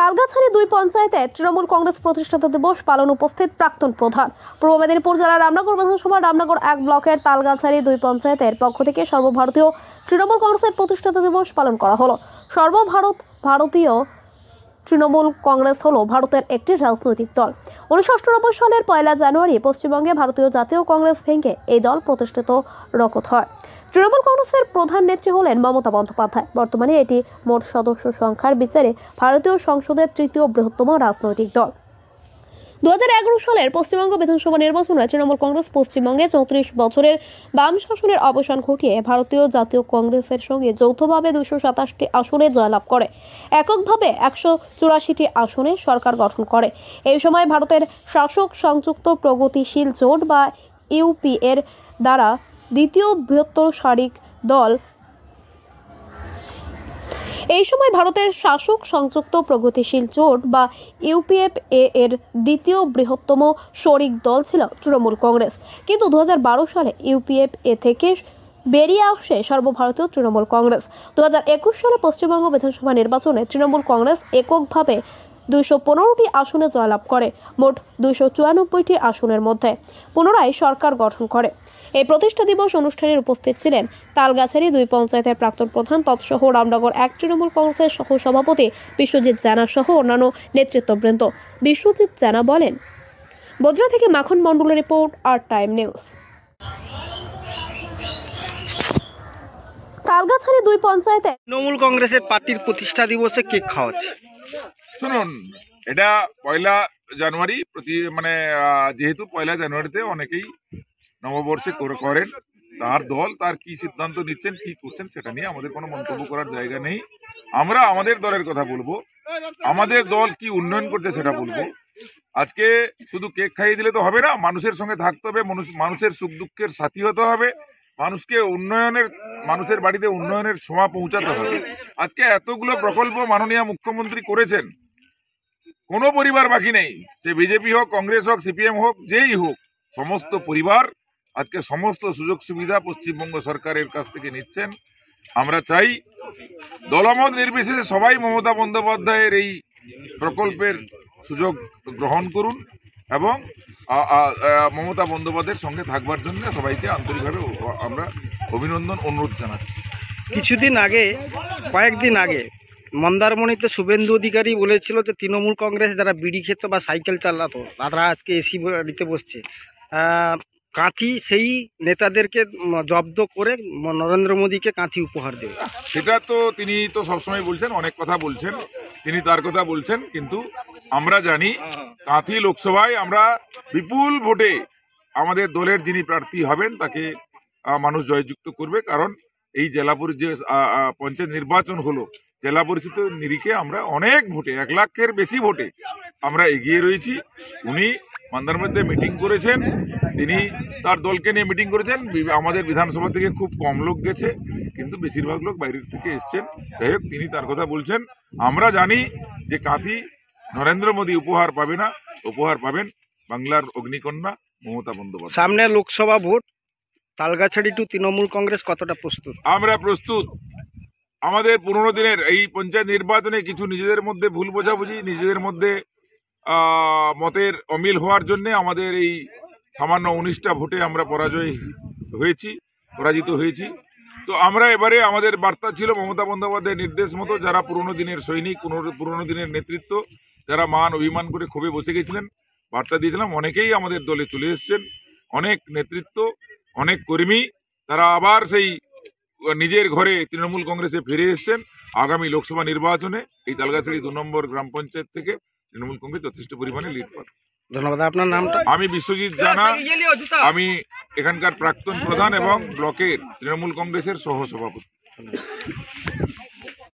তালগাছাড়ি 2 পঞ্চায়েতে তৃণমূল কংগ্রেস প্রতিষ্ঠাতা দিবস পালন উপস্থিত প্রাক্তন প্রধান। পূর্ব মেদিনীপুর জেলার রামনগর বিধানসভা রামনগর 1 ব্লকের তালগাছাড়ি 2 পঞ্চায়েতের পক্ষ থেকে সর্বভারতীয় তৃণমূল কংগ্রেসের প্রতিষ্ঠাতা দিবস পালন করা হলো। ভারতীয় তৃণমূল কংগ্রেস হলো ভারতের একটি রাজনৈতিক দল। 1998 সালের 1 জানুয়ারি পশ্চিমবঙ্গে ভারতীয় জাতীয় কংগ্রেস ভেঙে এই দল প্রতিষ্ঠিত রকত হয়। তৃণমূল কংগ্রেসের প্রধান নেত্রী হলেন মমতা বন্দ্যোপাধ্যায়। বর্তমানে এটি মোট সদস্য সংখ্যার বিচারে ভারতীয় সংসদের তৃতীয় বৃহত্তম রাজনৈতিক দল। 2011 সালের পশ্চিমবঙ্গ বিধানসভা নির্বাচনে তৃণমূল কংগ্রেস পশ্চিমবঙ্গে 34 বছরের বাম শাসনের অবসান ঘটিয়ে ভারতীয় জাতীয় কংগ্রেসের সঙ্গে যৌথভাবে 227টি আসনে জয়লাভ করে এককভাবে 184টি আসনে সরকার গঠন করে। এই সময় ভারতের শাসক সংযুক্ত প্রগতিশীল জোট বা ইউপিএর দ্বারা দ্বিতীয় বৃহত্তর শারিক দল। এই সময় ভারতের শাসক সংযুক্ত প্রগতিশীল জোট বা ইউপিএফ এর দ্বিতীয় বৃহত্তম শরিক দল ছিল তৃণমূল কংগ্রেস। কিন্তু 2012 সালে ইউপিএফ থেকে বেরিয়ে আসে সর্বভারতীয় তৃণমূল কংগ্রেস। 2021 সালে পশ্চিমবঙ্গ বিধানসভা নির্বাচনে তৃণমূল কংগ্রেস এককভাবে 215টি আসনে জয়লাভ করে মোট 294টি আসনের মধ্যে পুনরায় সরকার গঠন করে। এই প্রতিষ্ঠা দিবস অনুষ্ঠানের উপস্থিত ছিলেন তালগাছাড়ি 2 পঞ্চায়েতের প্রাক্তন প্রধান তৎসহ রামনগর 1 তৃণমূল কংগ্রেসের সহ সভাপতি বিশ্বজিৎ জানা সহ অন্যান্য নেতৃত্ববৃন্দ। বিশ্বজিৎ জানা বলেন, বদ্রা থেকে মাখন মণ্ডলের রিপোর্ট, আর টাইম নিউজ। তালগাছাড়ি 2 পঞ্চায়েতে তৃণমূল কংগ্রেসের পার্টির প্রতিষ্ঠা দিবসে কেক খাওয়াচ্ছে। শুনুন, এটা 1 জানুয়ারি যেহেতু 1 জানুয়ারিতে অনেকেই নববর্ষে করেন, তার দল তার কি সিদ্ধান্ত নিচ্ছেন, কি করছেন সেটা নিয়ে আমাদের কোনো মন্তব্য করার জায়গা নেই। আমরা আমাদের দলের কথা বলবো, আমাদের দল কি উন্নয়ন করছে সেটা বলবো। আজকে শুধু কেক খাইয়ে দিলে তো হবে না, মানুষের সঙ্গে থাকতে হবে, মানুষের সুখ দুঃখের সাথী হতে হবে, মানুষের বাড়িতে উন্নয়নের ছোঁয়া পৌঁছাতে হবে। আজকে এতগুলো প্রকল্প মাননীয় মুখ্যমন্ত্রী করেছেন, কোনো পরিবার বাকি নেই, সে বিজেপি হোক, কংগ্রেস হোক, সিপিএম হোক, যেই হোক, সমস্ত পরিবার আজকে সমস্ত সুযোগ সুবিধা পশ্চিমবঙ্গ সরকারের কাছ থেকে নিচ্ছেন। আমরা চাই দলমত নির্বিশেষে সবাই মমতা বন্দ্যোপাধ্যায়ের এই প্রকল্পের সুযোগ গ্রহণ করুন এবং মমতা বন্দ্যোপাধ্যায়ের সঙ্গে থাকবার জন্য সবাইকে আন্তরিকভাবে আমরা অভিনন্দন অনুরোধ জানাচ্ছি। কয়েকদিন আগে মন্দারমণিতে শুভেন্দু অধিকারী বলেছিল যে তৃণমূল কংগ্রেস যারা বিড়ি খেত বা সাইকেল চালাতো তারা আজকে এসি বাড়িতে বসছে। কাঁথি সেই নেতাদেরকে জব্দ করে নরেন্দ্র মোদীকে কাঁথি উপহার দেবে। সেটা তো তিনি তো সবসময় বলছেন, অনেক কথা বলছেন, তিনি তার কথা বলছেন, কিন্তু আমরা জানি কাঁথি লোকসভায় আমরা বিপুল ভোটে আমাদের দলের যিনি প্রার্থী হবেন তাকে মানুষ জয়যুক্ত করবে। কারণ এই জেলা যে পঞ্চায়েত নির্বাচন হলো, জেলা পরিষদ নিরিখে আমরা অনেক ভোটে 1 লাখের বেশি ভোটে আমরা এগিয়ে রয়েছি। উনি মন্দারমণিতে মিটিং করেছেন, তিনি তার দলকে নিয়ে মিটিং করেছেন। আমাদের বিধানসভা থেকে খুব কম লোক গেছে, কিন্তু বেশিরভাগ লোক বাইরের থেকে এসছেন। যাই হোক, তিনি তার কথা বলছেন। আমরা জানি যে কাঁথি নরেন্দ্র মোদী উপহার পাবে না, উপহার পাবেন বাংলার অগ্নিকন্যা মমতা বন্দ্যোপাধ্যায়। সামনে লোকসভা ভোট, তালগাছাড়ি টু তৃণমূল কংগ্রেস কতটা প্রস্তুত? আমরা প্রস্তুত। আমাদের পুরনো দিনের এই পঞ্চায়েত নির্বাচনে কিছু নিজেদের মধ্যে ভুল বোঝাবুঝি, নিজেদের মধ্যে মতের অমিল হওয়ার জন্য আমাদের এই সামান্য 19টা ভোটে আমরা পরাজিত হয়েছি। তো আমরা এবারে আমাদের বার্তা ছিল মমতা বন্দ্যোপাধ্যায়ের নির্দেশ মতো, যারা পুরনো দিনের সৈনিক, পুরনো দিনের নেতৃত্ব, যারা মান অভিমান করে ক্ষোভে বসে গেছিলেন, বার্তা দিয়েছিলাম অনেকেই আমাদের দলে চলে এসছেন। অনেক নেতৃত্ব, অনেক কর্মী, তারা আবার সেই নিজের ঘরে তৃণমূল কংগ্রেসে ফিরে এসছেন। আগামী লোকসভা নির্বাচনে এই তালগাছাড়ি 2 নম্বর গ্রাম পঞ্চায়েত থেকে তৃণমূল কংগ্রেস যথেষ্ট পরিমাণে লিড পাবে। ধন্যবাদ। আপনার নামটা? আমি বিশ্বজিৎ জানা, আমি এখানকার প্রাক্তন প্রধান এবং ব্লকের তৃণমূল কংগ্রেসের সহ সভাপতি।